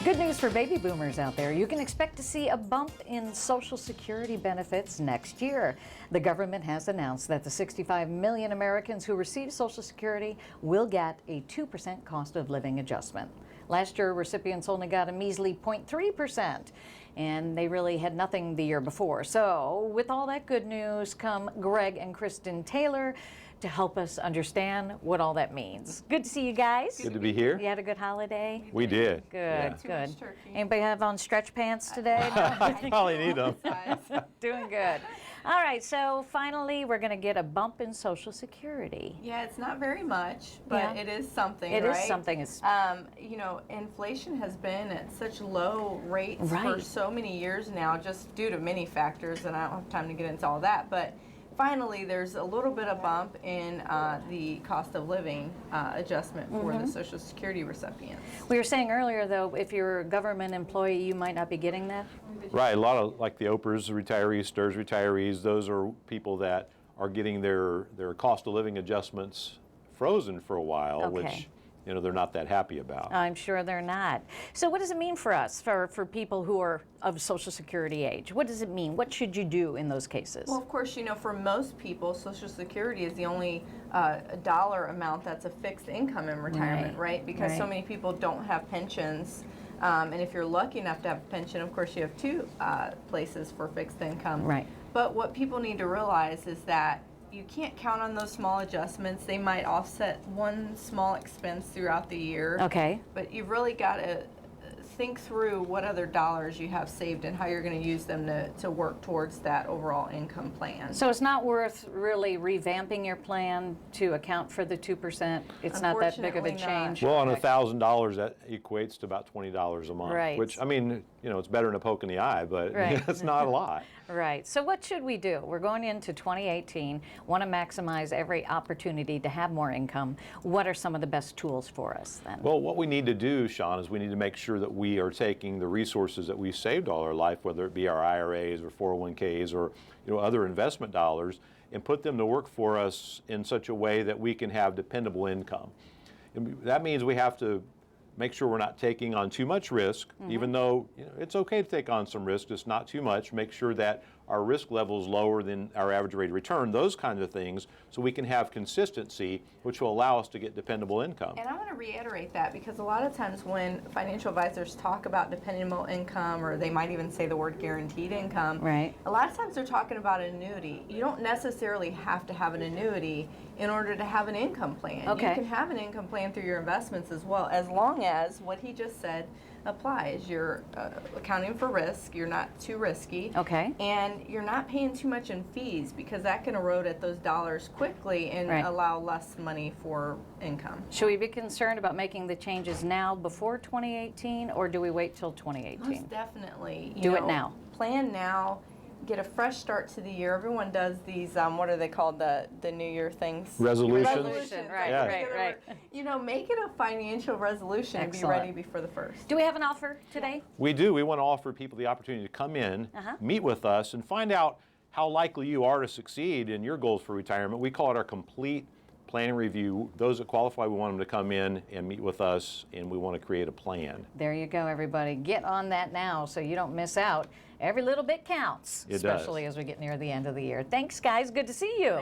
Good news for baby boomers out there. You can expect to see a bump in Social Security benefits next year. The government has announced that the 65 million Americans who receive Social Security will get a 2% cost of living adjustment. Last year, recipients only got a measly 0.3%, and they really had nothing the year before. So, with all that good news come Greg and Kristen Taylor to help us understand what all that means. Good to see you guys. Good to be here. You had a good holiday? We did. Good, Yeah. good. Anybody have on stretch pants today? I probably need them. Doing good. All right, so finally we're going to get a bump in Social Security. Yeah, it's not very much, but Yeah. it is something, It right? is something. It's You know, inflation has been at such low rates for Right. so many years now, just due to many factors, and I don't have time to get into all that, but finally there's a little bit of bump in the cost of living adjustment for the Social Security recipients. we were saying earlier, though, if you're a government employee, you might not be getting that. Right, a lot of, like the Oprah's retirees, STRS retirees, those are people that are getting their cost of living adjustments frozen for a while, Okay. which, you know, they're not that happy about. I'm sure they're not. So what does it mean for us, for people who are of Social Security age? What does it mean? What should you do in those cases? Well, of course, you know, for most people, Social Security is the only dollar amount that's a fixed income in retirement, right? Because so right. many people don't have pensions. And if you're lucky enough to have a pension, of course, you have two places for fixed income. Right. But what people need to realize is that you can't count on those small adjustments. They might offset one small expense throughout the year. Okay. But you've really got to think through what other dollars you have saved and how you're going to use them to work towards that overall income plan. So it's not worth really revamping your plan to account for the 2%? It's not that big of a Unfortunately not. change? Well, on $1,000, that equates to about $20 a month. Right. Which, I mean, you know, it's better than a poke in the eye, but Right. it's not a lot. Right. So what should we do? We're going into 2018, want to maximize every opportunity to have more income. What are some of the best tools for us then? Well, what we need to do, Sean, is we need to make sure that we are taking the resources that we've saved all our life, whether it be our IRAs or 401ks or, you know, other investment dollars, and put them to work for us in such a way that we can have dependable income. And that means we have to make sure we're not taking on too much risk, even though, you know, it's okay to take on some risk, just not too much. Make sure that our risk level is lower than our average rate of return, those kinds of things, so we can have consistency, which will allow us to get dependable income. And I want to reiterate that because a lot of times when financial advisors talk about dependable income, or they might even say the word guaranteed income, Right. a lot of times they're talking about an annuity. You don't necessarily have to have an annuity in order to have an income plan. Okay. You can have an income plan through your investments as well, as long as what he just said applies. You're accounting for risk, you're not too risky, Okay. and you're not paying too much in fees because that can erode at those dollars quickly and Right. allow less money for income. Should we be concerned about making the changes now before 2018, or do we wait till 2018? Most definitely. Do it now. Plan now. Get a fresh start to the year. Everyone does these, what are they called, the New Year things? Resolutions. Resolutions. Right, Yeah. right. You know, make it a financial resolution and be Excellent. ready before the first. Do we have an offer today? We do. We want to offer people the opportunity to come in, meet with us, and find out how likely you are to succeed in your goals for retirement. We call it our complete planning review. Those that qualify, we want them to come in and meet with us, and we want to create a plan. There you go, everybody. Get on that now so you don't miss out. Every little bit counts, It does. especially as we get near the end of the year. Thanks, guys. Good to see you.